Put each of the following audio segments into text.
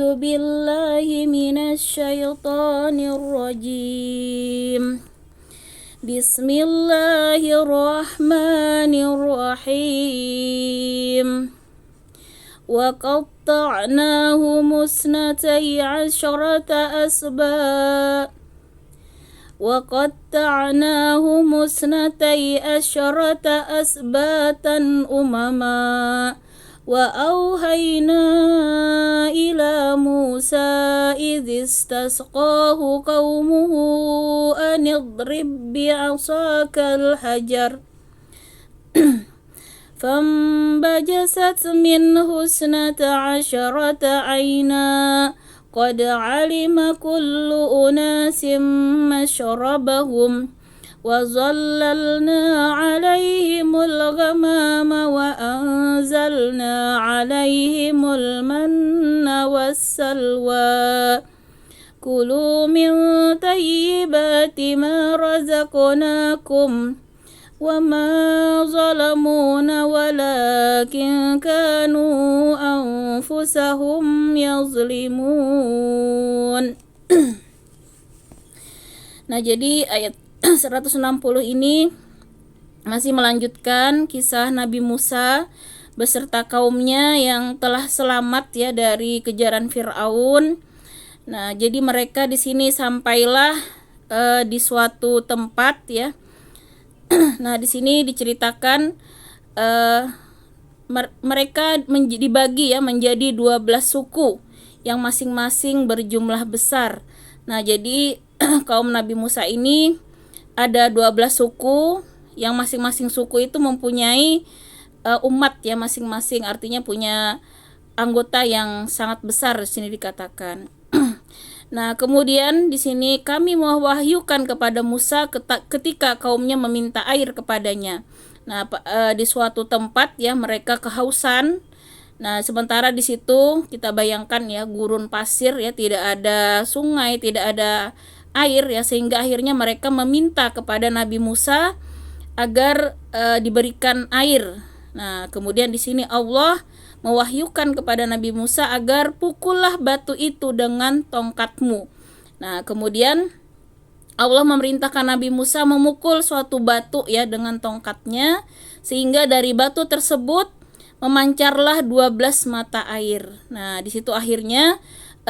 أعوذ بالله من الشيطان الرجيم بسم الله الرحمن الرحيم وقطعناهم اثنتي عشرة أسباطا أمما وأوحينا إلى موسى إذ استسقاه قومه أن اضرب بعصاك الحجر فانبجست منه 12 عينا قد علم كل أناس مشربهم وظللنا عليهم الغمام وأنزلنا عليهم المن والسلوى كلوا من طيبات ما رزقناكم وما ظلمونا ولكن كانوا أنفسهم يظلمون. Nah, jadi ayat 160 ini masih melanjutkan kisah Nabi Musa beserta kaumnya yang telah selamat ya dari kejaran Firaun. Nah, jadi mereka di sini sampailah di suatu tempat ya. Nah, di sini diceritakan mereka dibagi ya menjadi 12 suku yang masing-masing berjumlah besar. Nah, jadi kaum Nabi Musa ini ada 12 suku yang masing-masing suku itu mempunyai umat ya masing-masing, artinya punya anggota yang sangat besar di sini dikatakan. Nah, kemudian di sini kami mewahyukan kepada Musa ketika kaumnya meminta air kepadanya. Nah, di suatu tempat ya mereka kehausan. Nah, sementara di situ kita bayangkan ya gurun pasir ya, tidak ada sungai, tidak ada air ya, sehingga akhirnya mereka meminta kepada Nabi Musa agar diberikan air. Nah, kemudian di sini Allah mewahyukan kepada Nabi Musa agar pukullah batu itu dengan tongkatmu. Nah, kemudian Allah memerintahkan Nabi Musa memukul suatu batu ya dengan tongkatnya, sehingga dari batu tersebut memancarlah 12 mata air. Nah, di situ akhirnya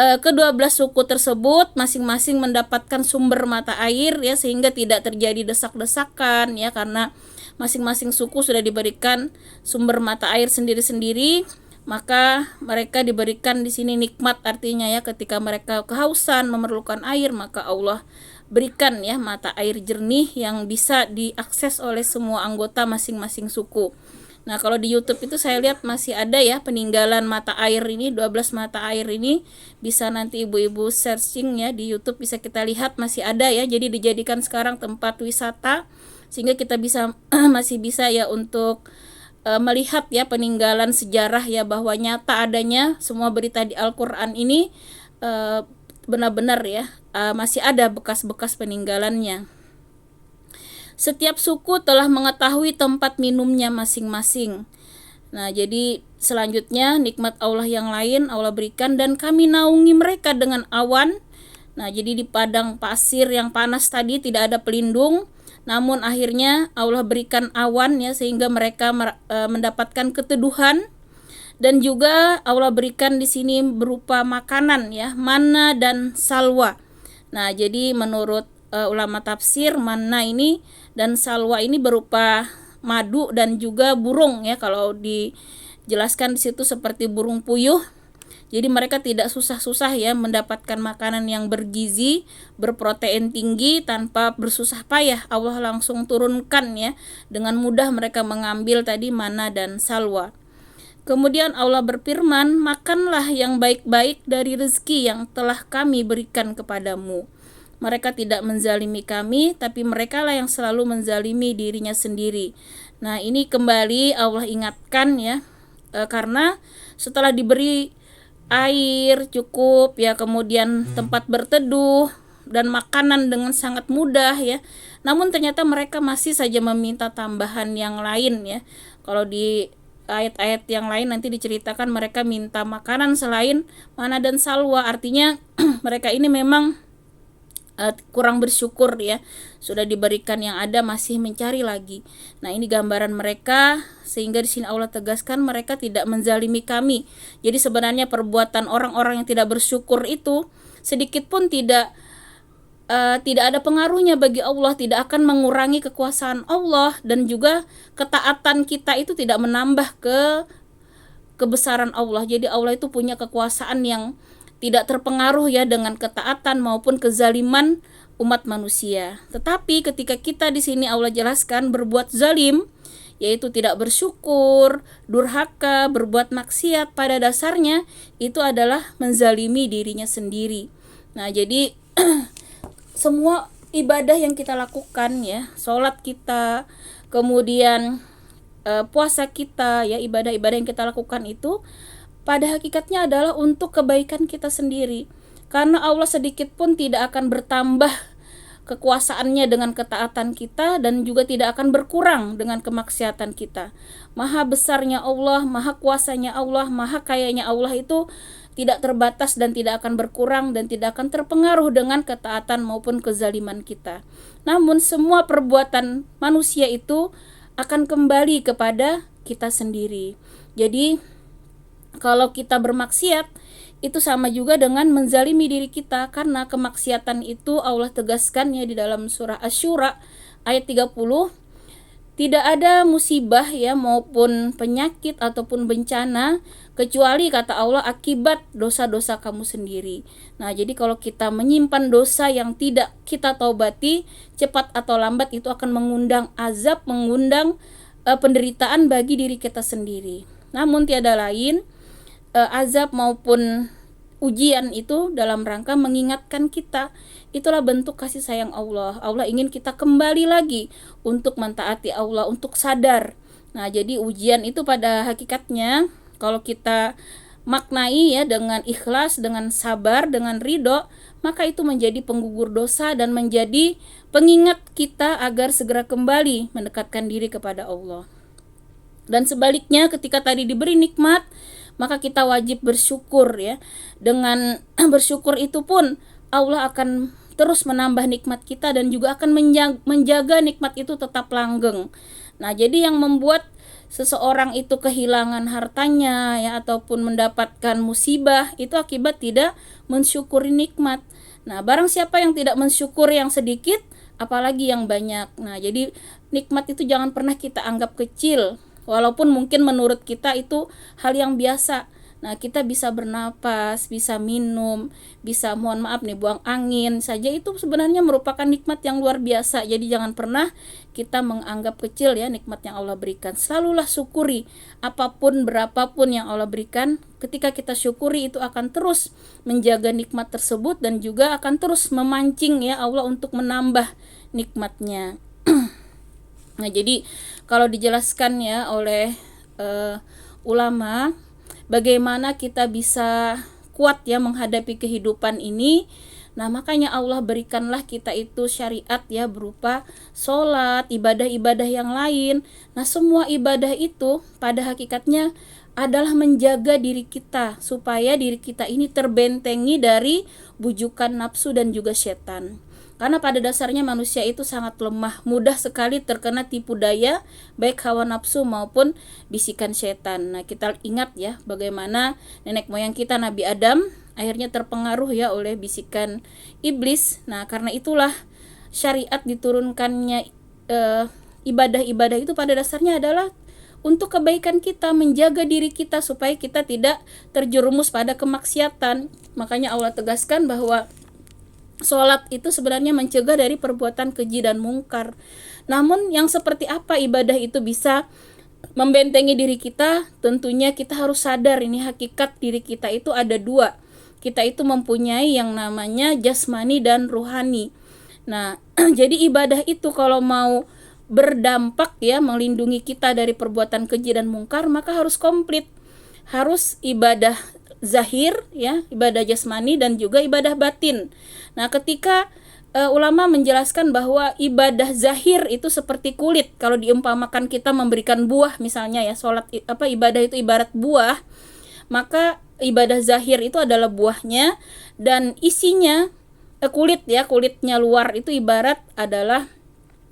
ke-12 suku tersebut masing-masing mendapatkan sumber mata air ya, sehingga tidak terjadi desak-desakan ya, karena masing-masing suku sudah diberikan sumber mata air sendiri-sendiri. Maka mereka diberikan di sini nikmat, artinya ya ketika mereka kehausan memerlukan air, maka Allah berikan ya mata air jernih yang bisa diakses oleh semua anggota masing-masing suku. Nah, kalau di YouTube itu saya lihat masih ada ya peninggalan mata air ini, 12 mata air ini. Bisa nanti ibu-ibu searching ya di YouTube, bisa kita lihat masih ada ya. Jadi dijadikan sekarang tempat wisata, sehingga kita bisa masih bisa ya untuk melihat ya peninggalan sejarah ya, bahwa nyata adanya semua berita di Al-Quran ini benar-benar ya masih ada bekas-bekas peninggalannya. Setiap suku telah mengetahui tempat minumnya masing-masing. Nah, jadi selanjutnya nikmat Allah yang lain Allah berikan, dan kami naungi mereka dengan awan. Nah, jadi di padang pasir yang panas tadi tidak ada pelindung, namun akhirnya Allah berikan awan ya, sehingga mereka mendapatkan keteduhan. Dan juga Allah berikan di sini berupa makanan ya, manna dan salwa. Nah, jadi menurut ulama tafsir, manna ini dan salwa ini berupa madu dan juga burung ya, kalau dijelaskan di situ seperti burung puyuh. Jadi mereka tidak susah-susah ya mendapatkan makanan yang bergizi, berprotein tinggi tanpa bersusah payah. Allah langsung turunkan ya, dengan mudah mereka mengambil tadi manna dan salwa. Kemudian Allah berfirman, makanlah yang baik-baik dari rezeki yang telah kami berikan kepadamu. Mereka tidak menzalimi kami, tapi merekalah yang selalu menzalimi dirinya sendiri. Nah, ini kembali Allah ingatkan ya, karena setelah diberi air cukup ya, kemudian tempat berteduh dan makanan dengan sangat mudah ya, namun ternyata mereka masih saja meminta tambahan yang lain ya. Kalau di ayat-ayat yang lain nanti diceritakan mereka minta makanan selain mana dan salwa, artinya mereka ini memang kurang bersyukur ya, sudah diberikan yang ada masih mencari lagi. Nah, ini gambaran mereka, sehingga di sini Allah tegaskan mereka tidak menzalimi kami. Jadi sebenarnya perbuatan orang-orang yang tidak bersyukur itu sedikit pun tidak ada pengaruhnya bagi Allah, tidak akan mengurangi kekuasaan Allah, dan juga ketaatan kita itu tidak menambah kebesaran Allah. Jadi Allah itu punya kekuasaan yang tidak terpengaruh ya dengan ketaatan maupun kezaliman umat manusia. Tetapi ketika kita di sini Allah jelaskan berbuat zalim, yaitu tidak bersyukur, durhaka, berbuat maksiat, pada dasarnya itu adalah menzalimi dirinya sendiri. Nah, jadi semua ibadah yang kita lakukan ya, sholat kita, kemudian puasa kita ya, ibadah-ibadah yang kita lakukan itu pada hakikatnya adalah untuk kebaikan kita sendiri. Karena Allah sedikit pun tidak akan bertambah kekuasaannya dengan ketaatan kita, dan juga tidak akan berkurang dengan kemaksiatan kita. Maha besarnya Allah, maha kuasanya Allah, maha kayanya Allah itu tidak terbatas dan tidak akan berkurang dan tidak akan terpengaruh dengan ketaatan maupun kezaliman kita. Namun semua perbuatan manusia itu akan kembali kepada kita sendiri. Jadi kalau kita bermaksiat, itu sama juga dengan menzalimi diri kita, karena kemaksiatan itu Allah tegaskan ya di dalam surah Asy-Syura ayat 30, tidak ada musibah ya maupun penyakit ataupun bencana kecuali kata Allah akibat dosa-dosa kamu sendiri. Nah, jadi kalau kita menyimpan dosa yang tidak kita taubati, cepat atau lambat itu akan mengundang azab, mengundang penderitaan bagi diri kita sendiri. Namun tiada lain azab maupun ujian itu dalam rangka mengingatkan kita. Itulah bentuk kasih sayang Allah. Allah ingin kita kembali lagi untuk mentaati Allah, untuk sadar. Nah, jadi ujian itu pada hakikatnya kalau kita maknai ya dengan ikhlas, dengan sabar, dengan ridho, maka itu menjadi penggugur dosa dan menjadi pengingat kita agar segera kembali mendekatkan diri kepada Allah. Dan sebaliknya, ketika tadi diberi nikmat, maka kita wajib bersyukur ya. Dengan bersyukur itu pun Allah akan terus menambah nikmat kita dan juga akan menjaga nikmat itu tetap langgeng. Nah, jadi yang membuat seseorang itu kehilangan hartanya ya ataupun mendapatkan musibah itu akibat tidak mensyukuri nikmat. Nah, barang siapa yang tidak mensyukuri yang sedikit, apalagi yang banyak. Nah, jadi nikmat itu jangan pernah kita anggap kecil. Walaupun mungkin menurut kita itu hal yang biasa. Nah, kita bisa bernapas, bisa minum, bisa mohon maaf nih buang angin saja, itu sebenarnya merupakan nikmat yang luar biasa. Jadi jangan pernah kita menganggap kecil ya nikmat yang Allah berikan. Selalulah syukuri apapun berapapun yang Allah berikan. Ketika kita syukuri, itu akan terus menjaga nikmat tersebut dan juga akan terus memancing ya Allah untuk menambah nikmatnya. Nah, jadi kalau dijelaskan ya oleh ulama bagaimana kita bisa kuat ya menghadapi kehidupan ini. Nah, makanya Allah berikanlah kita itu syariat ya berupa sholat, ibadah-ibadah yang lain. Nah, semua ibadah itu pada hakikatnya adalah menjaga diri kita supaya diri kita ini terbentengi dari bujukan nafsu dan juga setan. Karena pada dasarnya manusia itu sangat lemah, mudah sekali terkena tipu daya baik hawa nafsu maupun bisikan setan. Nah, kita ingat ya bagaimana nenek moyang kita Nabi Adam akhirnya terpengaruh ya oleh bisikan iblis. Nah, karena itulah syariat diturunkannya ibadah-ibadah itu pada dasarnya adalah untuk kebaikan kita, menjaga diri kita supaya kita tidak terjerumus pada kemaksiatan. Makanya Allah tegaskan bahwa sholat itu sebenarnya mencegah dari perbuatan keji dan mungkar. Namun yang seperti apa ibadah itu bisa membentengi diri kita? Tentunya kita harus sadar ini hakikat diri kita itu ada dua. Kita itu mempunyai yang namanya jasmani dan ruhani. Nah, jadi ibadah itu kalau mau berdampak ya melindungi kita dari perbuatan keji dan mungkar, maka harus komplit. Harus ibadah zahir ya, ibadah jasmani dan juga ibadah batin. Nah, ketika ulama menjelaskan bahwa ibadah zahir itu seperti kulit. Kalau diumpamakan kita memberikan buah misalnya ya, ibadah itu ibarat buah, maka ibadah zahir itu adalah buahnya, dan isinya kulitnya luar itu ibarat adalah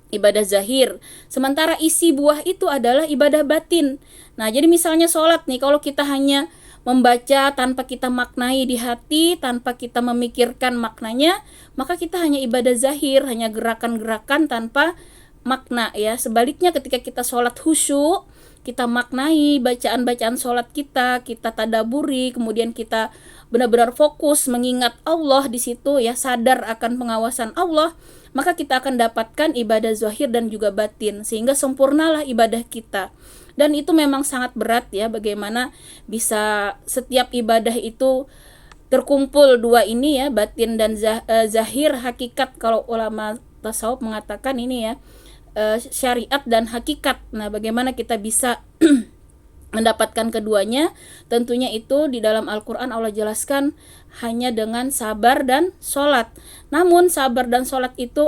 ibadah zahir. Sementara isi buah itu adalah ibadah batin. Nah, jadi misalnya sholat nih, kalau kita hanya membaca tanpa kita maknai di hati, tanpa kita memikirkan maknanya, maka kita hanya ibadah zahir, hanya gerakan-gerakan tanpa makna ya. Sebaliknya ketika kita sholat khusyuk, kita maknai bacaan-bacaan sholat kita tadaburi, kemudian kita benar-benar fokus mengingat Allah di situ ya, sadar akan pengawasan Allah, maka kita akan dapatkan ibadah zahir dan juga batin, sehingga sempurnalah ibadah kita. Dan itu memang sangat berat ya, bagaimana bisa setiap ibadah itu terkumpul dua ini ya, batin dan zahir, hakikat. Kalau ulama tasawuf mengatakan ini ya, syariat dan hakikat. Nah, bagaimana kita bisa mendapatkan keduanya? Tentunya itu di dalam Al-Quran Allah jelaskan hanya dengan sabar dan sholat. Namun sabar dan sholat itu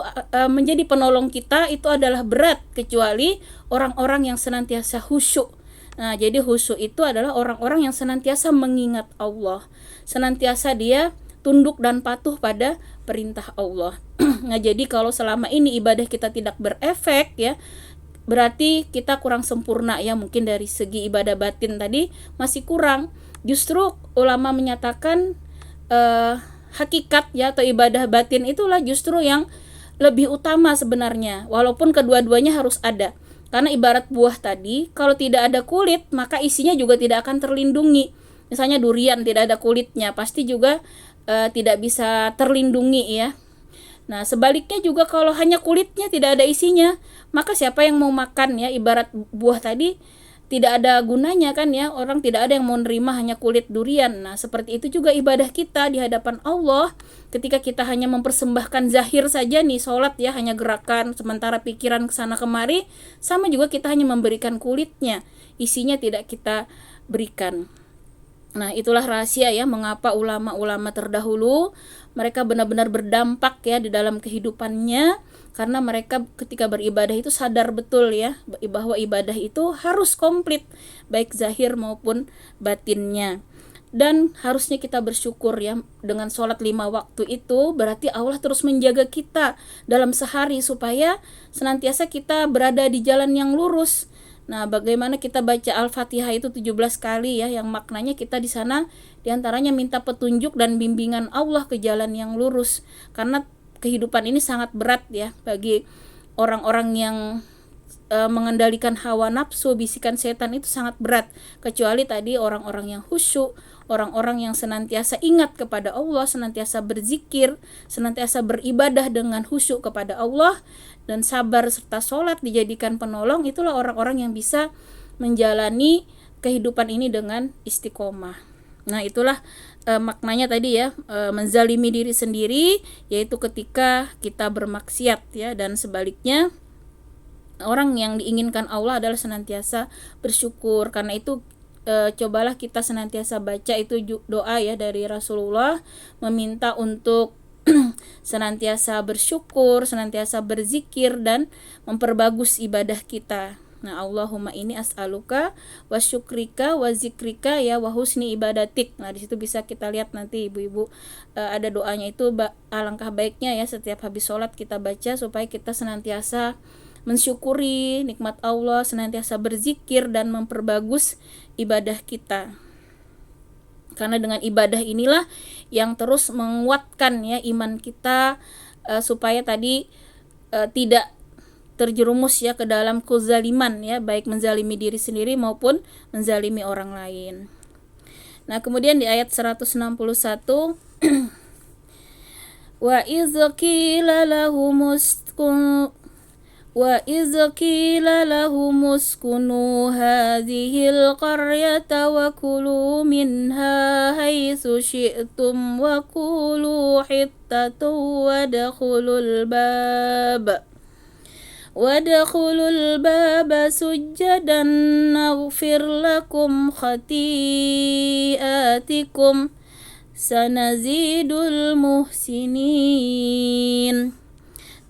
menjadi penolong kita itu adalah berat, kecuali orang-orang yang senantiasa khusyuk. Nah, jadi khusyuk itu adalah orang-orang yang senantiasa mengingat Allah, senantiasa dia tunduk dan patuh pada perintah Allah. Nah, jadi kalau selama ini ibadah kita tidak berefek ya, berarti kita kurang sempurna ya, mungkin dari segi ibadah batin tadi masih kurang. Justru ulama menyatakan hakikat ya, atau ibadah batin itulah justru yang lebih utama sebenarnya, walaupun kedua-duanya harus ada. Karena ibarat buah tadi, kalau tidak ada kulit maka isinya juga tidak akan terlindungi. Misalnya durian tidak ada kulitnya, pasti juga tidak bisa terlindungi ya. Nah, sebaliknya juga kalau hanya kulitnya tidak ada isinya, maka siapa yang mau makan ya, ibarat buah tadi tidak ada gunanya kan ya, orang tidak ada yang mau nerima hanya kulit durian. Nah, seperti itu juga ibadah kita di hadapan Allah, ketika kita hanya mempersembahkan zahir saja nih, sholat ya hanya gerakan, sementara pikiran kesana kemari, sama juga kita hanya memberikan kulitnya, isinya tidak kita berikan. Nah, itulah rahasia ya, mengapa ulama-ulama terdahulu mereka benar-benar berdampak ya di dalam kehidupannya, karena mereka ketika beribadah itu sadar betul ya bahwa ibadah itu harus komplit, baik zahir maupun batinnya. Dan harusnya kita bersyukur ya, dengan sholat 5 waktu itu berarti Allah terus menjaga kita dalam sehari supaya senantiasa kita berada di jalan yang lurus. Nah, bagaimana kita baca Al-Fatihah itu 17 kali ya, yang maknanya kita di sana diantaranya minta petunjuk dan bimbingan Allah ke jalan yang lurus. Karena kehidupan ini sangat berat ya bagi orang-orang yang mengendalikan hawa nafsu, bisikan setan itu sangat berat. Kecuali tadi orang-orang yang khusyuk, orang-orang yang senantiasa ingat kepada Allah, senantiasa berzikir, senantiasa beribadah dengan khusyuk kepada Allah, dan sabar serta sholat dijadikan penolong, itulah orang-orang yang bisa menjalani kehidupan ini dengan istiqomah. Nah, itulah maknanya tadi ya, menzalimi diri sendiri, yaitu ketika kita bermaksiat ya, dan sebaliknya orang yang diinginkan Allah adalah senantiasa bersyukur. Karena itu cobalah kita senantiasa baca itu doa ya dari Rasulullah, meminta untuk senantiasa bersyukur, senantiasa berzikir dan memperbagus ibadah kita. Nah, Allahumma ini as'aluka wa syukrika wa zikrika ya wa husni ibadatik. Nah, di situ bisa kita lihat nanti ibu-ibu ada doanya itu, alangkah baiknya ya setiap habis sholat kita baca supaya kita senantiasa mensyukuri nikmat Allah, senantiasa berzikir dan memperbagus ibadah kita. Karena dengan ibadah inilah yang terus menguatkan ya iman kita, supaya tadi tidak terjerumus ya ke dalam kezaliman ya, baik menzalimi diri sendiri maupun menzalimi orang lain. Nah, kemudian di ayat 161 wa iz qila lahum uskunu hadhil qaryata wa kulu minha haitsu syi'tum wa kulu hittatun wadkhulul baba sujjadan naghfir lakum khati'atikum sanazidul muhsinin.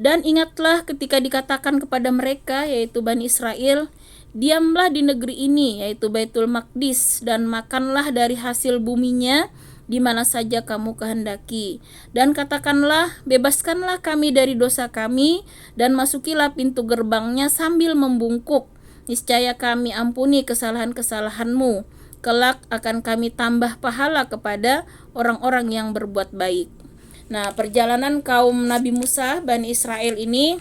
Dan ingatlah ketika dikatakan kepada mereka, yaitu Bani Israel, diamlah di negeri ini, yaitu Baitul Maqdis, dan makanlah dari hasil buminya di mana saja kamu kehendaki. Dan katakanlah, bebaskanlah kami dari dosa kami, dan masukilah pintu gerbangnya sambil membungkuk. Niscaya kami ampuni kesalahan-kesalahanmu. Kelak akan kami tambah pahala kepada orang-orang yang berbuat baik. Nah, perjalanan kaum Nabi Musa, Bani Israel ini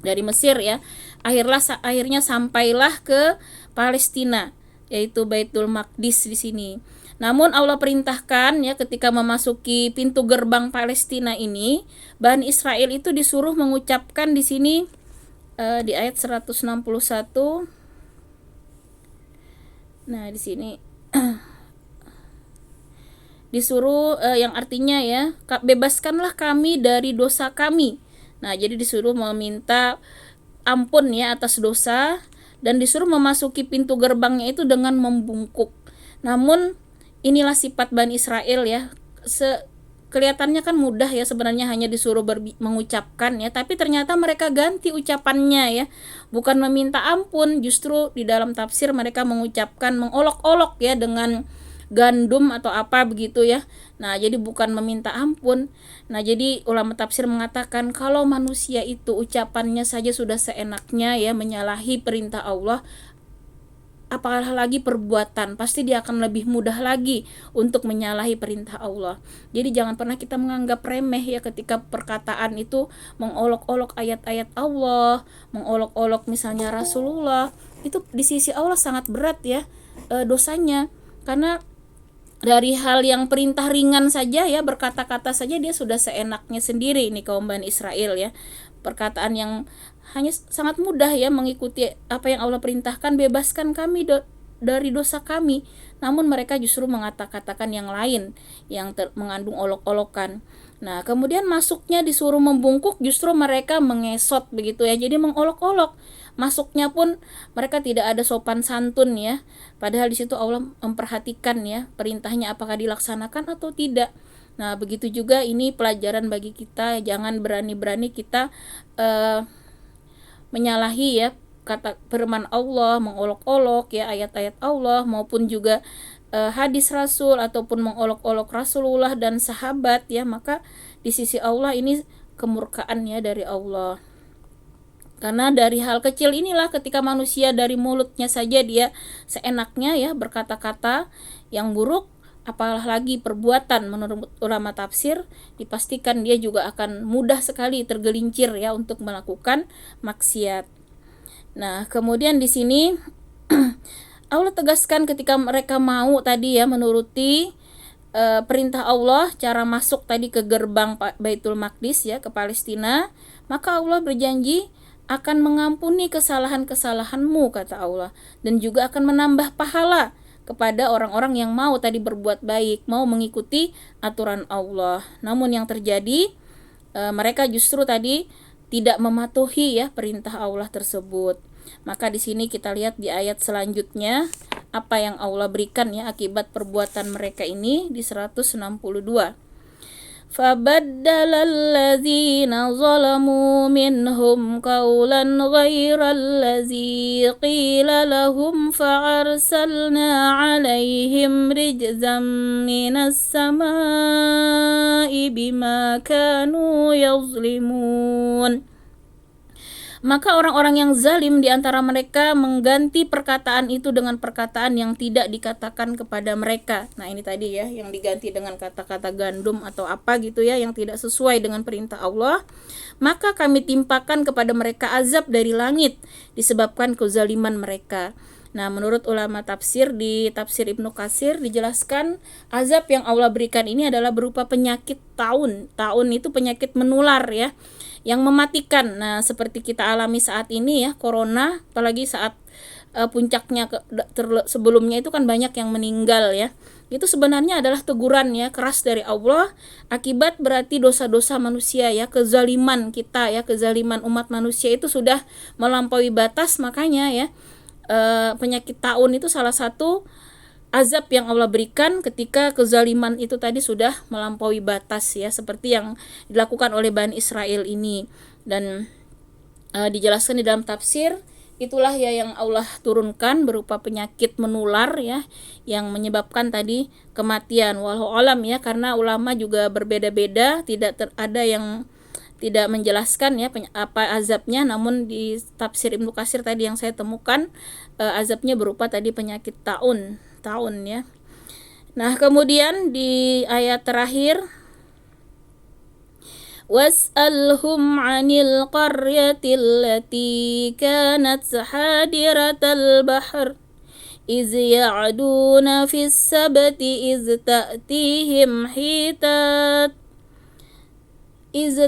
dari Mesir ya, akhirnya sampailah ke Palestina, yaitu Baitul Maqdis di sini. Namun Allah perintahkan ya, ketika memasuki pintu gerbang Palestina ini, Bani Israel itu disuruh mengucapkan di sini di ayat 161. Nah, di sini disuruh yang artinya ya, bebaskanlah kami dari dosa kami. Nah, jadi disuruh meminta ampun ya atas dosa, dan disuruh memasuki pintu gerbangnya itu dengan membungkuk. Namun inilah sifat Bani Israel ya, kelihatannya kan mudah ya, sebenarnya hanya disuruh mengucapkan ya, tapi ternyata mereka ganti ucapannya ya, bukan meminta ampun, justru di dalam tafsir mereka mengucapkan mengolok-olok ya dengan gandum atau apa begitu ya. Nah, jadi bukan meminta ampun. Nah, jadi ulama tafsir mengatakan kalau manusia itu ucapannya saja sudah seenaknya ya menyalahi perintah Allah, apalagi lagi perbuatan, pasti dia akan lebih mudah lagi untuk menyalahi perintah Allah. Jadi jangan pernah kita menganggap remeh ya ketika perkataan itu mengolok-olok ayat-ayat Allah, mengolok-olok misalnya Rasulullah. Itu di sisi Allah sangat berat ya dosanya, karena dari hal yang perintah ringan saja ya, berkata-kata saja dia sudah seenaknya sendiri ini kaum Bani Israel ya. Perkataan yang hanya sangat mudah ya mengikuti apa yang Allah perintahkan, bebaskan kami dari dosa kami. Namun mereka justru mengatakan yang lain yang mengandung olok-olokan. Nah, kemudian masuknya disuruh membungkuk, justru mereka mengesot begitu ya. Jadi mengolok-olok. Masuknya pun mereka tidak ada sopan santun ya. Padahal di situ Allah memperhatikan ya perintahnya apakah dilaksanakan atau tidak. Nah, begitu juga ini pelajaran bagi kita, jangan berani-berani kita menyalahi ya kata firman Allah, mengolok-olok ya ayat-ayat Allah maupun juga hadis Rasul, ataupun mengolok-olok Rasulullah dan sahabat ya, maka di sisi Allah ini kemurkaan ya dari Allah. Karena dari hal kecil inilah ketika manusia dari mulutnya saja dia seenaknya ya berkata-kata yang buruk, apalagi perbuatan. Menurut ulama tafsir dipastikan dia juga akan mudah sekali tergelincir ya untuk melakukan maksiat. Nah, kemudian di sini Allah tegaskan ketika mereka mau tadi ya menuruti perintah Allah, cara masuk tadi ke gerbang Baitul Maqdis ya ke Palestina, maka Allah berjanji akan mengampuni kesalahan-kesalahanmu kata Allah, dan juga akan menambah pahala kepada orang-orang yang mau tadi berbuat baik, mau mengikuti aturan Allah. Namun yang terjadi mereka justru tadi tidak mematuhi ya perintah Allah tersebut. Maka di sini kita lihat di ayat selanjutnya apa yang Allah berikan ya akibat perbuatan mereka ini di 162. فَبَدَّلَ الَّذِينَ ظَلَمُوا مِنْهُمْ قَوْلًا غَيْرَ الَّذِي قِيلَ لَهُمْ فَأَرْسَلْنَا عَلَيْهِمْ رِجْزًا مِنَ السَّمَاءِ بِمَا كَانُوا يَظْلِمُونَ. Maka orang-orang yang zalim di antara mereka mengganti perkataan itu dengan perkataan yang tidak dikatakan kepada mereka. Nah, ini tadi ya yang diganti dengan kata-kata gandum atau apa gitu ya yang tidak sesuai dengan perintah Allah. Maka kami timpakan kepada mereka azab dari langit disebabkan kezaliman mereka. Nah, menurut ulama tafsir di tafsir Ibnu Katsir dijelaskan azab yang Allah berikan ini adalah berupa penyakit taun. Taun itu penyakit menular ya, yang mematikan. Nah, seperti kita alami saat ini ya, corona, apalagi saat puncaknya sebelumnya itu kan banyak yang meninggal ya. Itu sebenarnya adalah teguran ya keras dari Allah akibat berarti dosa-dosa manusia ya, kezaliman kita ya, kezaliman umat manusia itu sudah melampaui batas. Makanya ya penyakit taun itu salah satu azab yang Allah berikan ketika kezaliman itu tadi sudah melampaui batas ya, seperti yang dilakukan oleh Bani Israel ini. Dan dijelaskan di dalam tafsir, itulah ya yang Allah turunkan berupa penyakit menular ya, yang menyebabkan tadi kematian. Wallahu alam ya, karena ulama juga berbeda-beda, tidak ada yang tidak menjelaskan ya apa azabnya, namun di tafsir Ibnu Katsir tadi yang saya temukan, azabnya berupa tadi penyakit taun ya. Nah, kemudian di ayat terakhir, واسألهم عن القرية التي كانت حاضرة البحر إذ يعدون في السبت إذ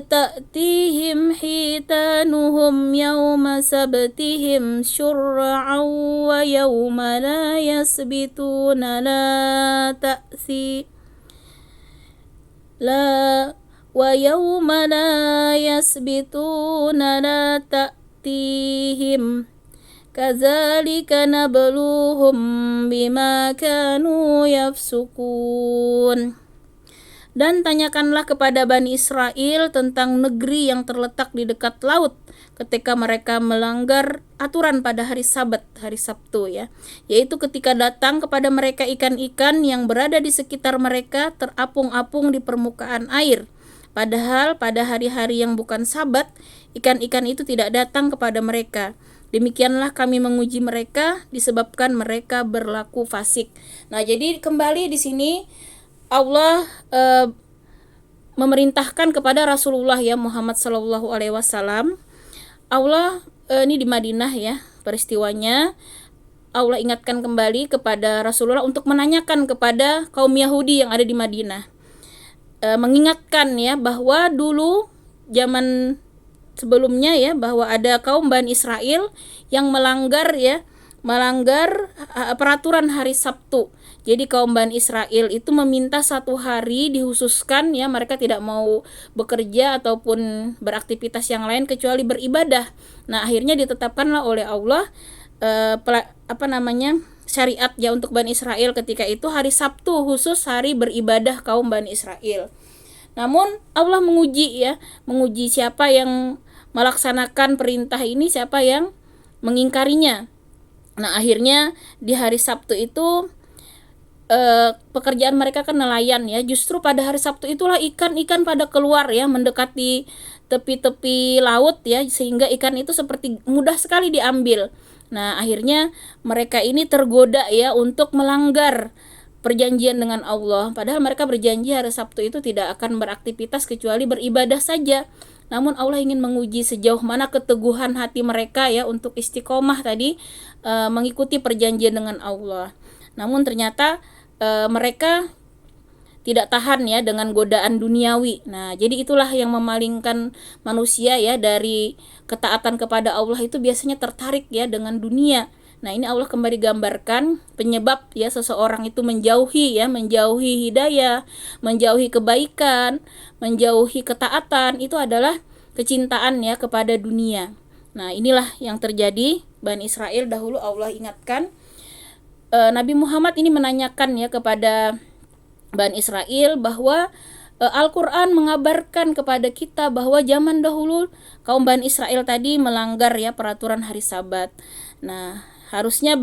تأتيهم حيتانهم يوم سبتهم شرعا ويوم لا يسبتون ويوم لا يسبتون لا تأتيهم كذلك نبلوهم بما كانوا يفسقون. Dan tanyakanlah kepada Bani Israel tentang negeri yang terletak di dekat laut ketika mereka melanggar aturan pada hari Sabat, hari Sabtu ya, yaitu ketika datang kepada mereka ikan-ikan yang berada di sekitar mereka terapung-apung di permukaan air. Padahal pada hari-hari yang bukan Sabat, ikan-ikan itu tidak datang kepada mereka. Demikianlah kami menguji mereka disebabkan mereka berlaku fasik. Nah, jadi kembali di sini Allah memerintahkan kepada Rasulullah ya Muhammad sallallahu alaihi wasallam. Allah ini di Madinah ya peristiwanya. Allah ingatkan kembali kepada Rasulullah untuk menanyakan kepada kaum Yahudi yang ada di Madinah. Mengingatkan ya bahwa dulu zaman sebelumnya ya, bahwa ada kaum Bani Israel yang melanggar peraturan hari Sabtu. Jadi kaum Bani Israel itu meminta satu hari dikhususkan ya, mereka tidak mau bekerja ataupun beraktivitas yang lain kecuali beribadah. Nah, akhirnya ditetapkanlah oleh Allah syariat ya untuk Bani Israel ketika itu hari Sabtu khusus hari beribadah kaum Bani Israel. Namun Allah menguji siapa yang melaksanakan perintah ini, siapa yang mengingkarinya. Nah, akhirnya di hari Sabtu itu pekerjaan mereka kan nelayan ya. Justru pada hari Sabtu itulah ikan-ikan pada keluar ya, mendekati tepi-tepi laut ya, sehingga ikan itu seperti mudah sekali diambil. Nah, akhirnya mereka ini tergoda ya untuk melanggar perjanjian dengan Allah. Padahal mereka berjanji hari Sabtu itu tidak akan beraktivitas kecuali beribadah saja. Namun Allah ingin menguji sejauh mana keteguhan hati mereka ya untuk istiqomah tadi mengikuti perjanjian dengan Allah. Namun ternyata mereka tidak tahan ya dengan godaan duniawi. Nah, jadi itulah yang memalingkan manusia ya dari ketaatan kepada Allah, itu biasanya tertarik ya dengan dunia. Nah, ini Allah kembali gambarkan penyebab ya seseorang itu menjauhi hidayah, menjauhi kebaikan, menjauhi ketaatan, itu adalah kecintaan ya kepada dunia. Nah, inilah yang terjadi Bani Israel dahulu. Allah ingatkan, Nabi Muhammad ini menanyakan ya kepada Bani Israel bahwa Al-Quran mengabarkan kepada kita bahwa zaman dahulu kaum Bani Israel tadi melanggar ya peraturan hari Sabat. Nah, harusnya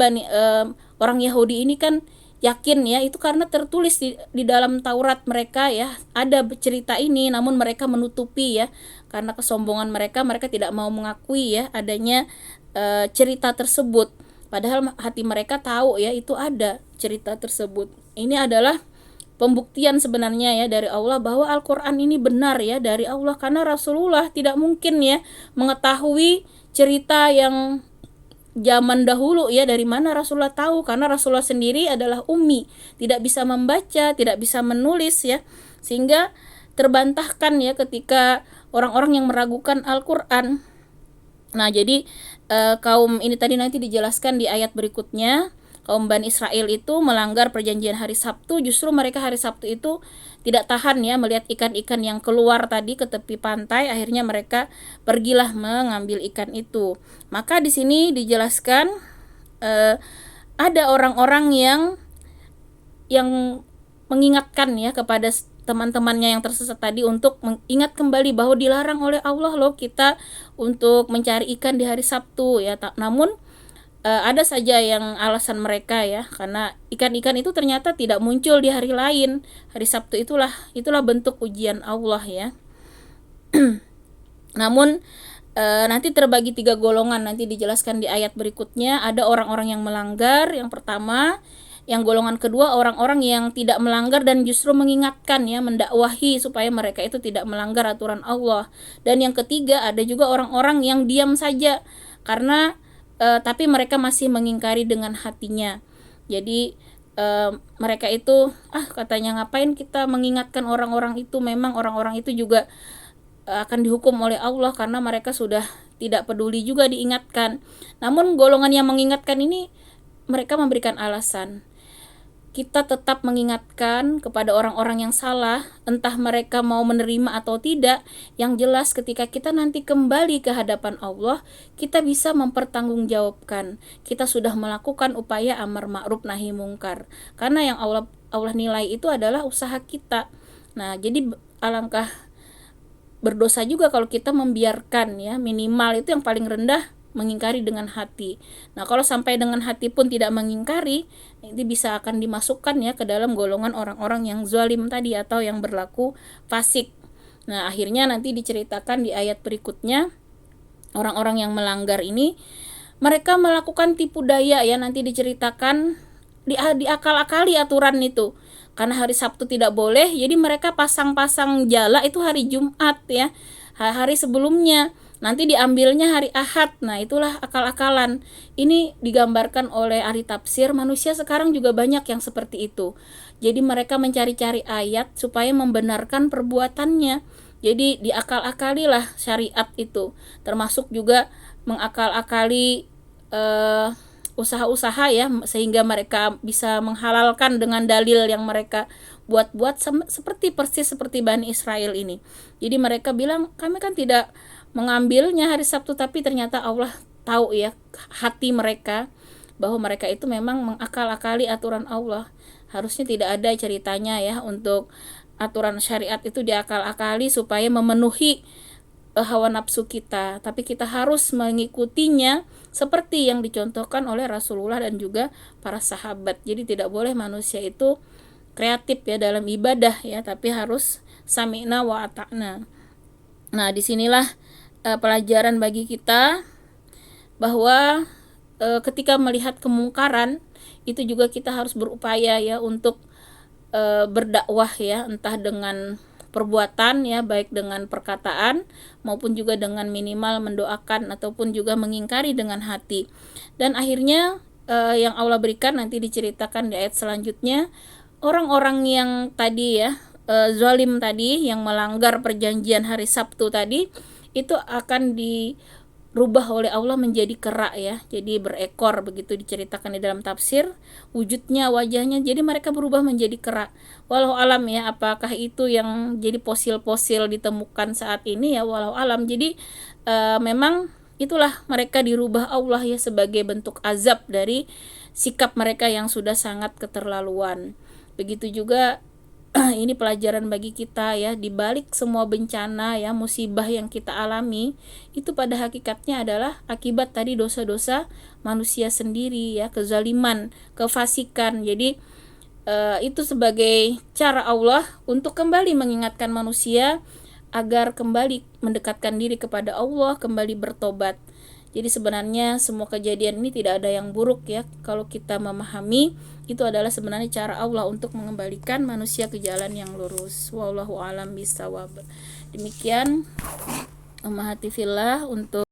orang Yahudi ini kan yakin ya, itu karena tertulis di dalam Taurat mereka ya, ada cerita ini, namun mereka menutupi ya, karena kesombongan mereka tidak mau mengakui ya adanya cerita tersebut. Padahal hati mereka tahu ya itu ada cerita tersebut. Ini adalah pembuktian sebenarnya ya dari Allah bahwa Al-Quran ini benar ya dari Allah, karena Rasulullah tidak mungkin ya mengetahui cerita yang zaman dahulu ya. Dari mana Rasulullah tahu? Karena Rasulullah sendiri adalah ummi, tidak bisa membaca, tidak bisa menulis ya, sehingga terbantahkan ya ketika orang-orang yang meragukan Al-Quran. Nah, jadi kaum ini tadi nanti dijelaskan di ayat berikutnya. Kaum Bani Israel itu melanggar perjanjian hari Sabtu. Justru mereka hari Sabtu itu tidak tahan ya melihat ikan-ikan yang keluar tadi ke tepi pantai. Akhirnya mereka pergilah mengambil ikan itu. Maka di sini dijelaskan ada orang-orang yang yang mengingatkan ya kepada teman-temannya yang tersesat tadi untuk mengingat kembali bahwa dilarang oleh Allah loh kita untuk mencari ikan di hari Sabtu ya. Namun ada saja yang alasan mereka ya, karena ikan-ikan itu ternyata tidak muncul di hari lain. Hari Sabtu itulah bentuk ujian Allah ya. Namun nanti terbagi 3 golongan, nanti dijelaskan di ayat berikutnya. Ada orang-orang yang melanggar, yang pertama. Yang golongan kedua, orang-orang yang tidak melanggar dan justru mengingatkan ya, mendakwahi supaya mereka itu tidak melanggar aturan Allah. Dan yang ketiga, ada juga orang-orang yang diam saja karena tapi mereka masih mengingkari dengan hatinya. Jadi mereka itu katanya ngapain kita mengingatkan orang-orang itu, memang orang-orang itu juga akan dihukum oleh Allah karena mereka sudah tidak peduli juga diingatkan. Namun golongan yang mengingatkan ini mereka memberikan alasan. Kita tetap mengingatkan kepada orang-orang yang salah, entah mereka mau menerima atau tidak. Yang jelas ketika kita nanti kembali ke hadapan Allah, kita bisa mempertanggungjawabkan. Kita sudah melakukan upaya amar ma'ruf nahi mungkar. Karena yang Allah nilai itu adalah usaha kita. Nah, jadi alangkah berdosa juga kalau kita membiarkan ya, minimal itu yang paling rendah mengingkari dengan hati. Nah, kalau sampai dengan hati pun tidak mengingkari, ini bisa akan dimasukkan ya ke dalam golongan orang-orang yang zalim tadi atau yang berlaku fasik. Nah, akhirnya nanti diceritakan di ayat berikutnya, orang-orang yang melanggar ini mereka melakukan tipu daya ya, nanti diceritakan diakal-akali aturan itu. Karena hari Sabtu tidak boleh, jadi mereka pasang-pasang jala itu hari Jumat ya, hari sebelumnya. Nanti diambilnya hari Ahad. Nah, itulah akal-akalan. Ini digambarkan oleh ahli tafsir, manusia sekarang juga banyak yang seperti itu. Jadi mereka mencari-cari ayat supaya membenarkan perbuatannya. Jadi diakal-akalilah syariat itu. Termasuk juga mengakal-akali usaha-usaha ya, sehingga mereka bisa menghalalkan dengan dalil yang mereka buat-buat persis seperti Bani Israel ini. Jadi mereka bilang, kami kan tidak mengambilnya hari Sabtu, tapi ternyata Allah tahu ya hati mereka, bahwa mereka itu memang mengakal-akali aturan Allah. Harusnya tidak ada ceritanya ya untuk aturan syariat itu diakal-akali supaya memenuhi hawa nafsu kita, tapi kita harus mengikutinya seperti yang dicontohkan oleh Rasulullah dan juga para sahabat. Jadi tidak boleh manusia itu kreatif ya dalam ibadah ya, tapi harus sami'na wa ata'na. Nah, disinilah pelajaran bagi kita bahwa ketika melihat kemungkaran itu juga kita harus berupaya ya untuk berdakwah ya, entah dengan perbuatan ya, baik dengan perkataan maupun juga dengan minimal mendoakan ataupun juga mengingkari dengan hati. Dan akhirnya yang Allah berikan nanti diceritakan di ayat selanjutnya, orang-orang yang tadi ya zalim tadi, yang melanggar perjanjian hari Sabtu tadi, itu akan dirubah oleh Allah menjadi kera ya, jadi berekor, begitu diceritakan di dalam tafsir wujudnya, wajahnya, jadi mereka berubah menjadi kera. Walau alam ya, apakah itu yang jadi fosil-fosil ditemukan saat ini ya, walau alam. Jadi memang itulah mereka dirubah Allah ya sebagai bentuk azab dari sikap mereka yang sudah sangat keterlaluan. Begitu juga ini pelajaran bagi kita ya, di balik semua bencana ya, musibah yang kita alami, itu pada hakikatnya adalah akibat tadi dosa-dosa manusia sendiri ya, kezaliman, kefasikan. Jadi itu sebagai cara Allah untuk kembali mengingatkan manusia agar kembali mendekatkan diri kepada Allah, kembali bertobat. Jadi sebenarnya semua kejadian ini tidak ada yang buruk ya, kalau kita memahami itu adalah sebenarnya cara Allah untuk mengembalikan manusia ke jalan yang lurus. Wallahu a'lam bishawab. Demikian ummahati fillah untuk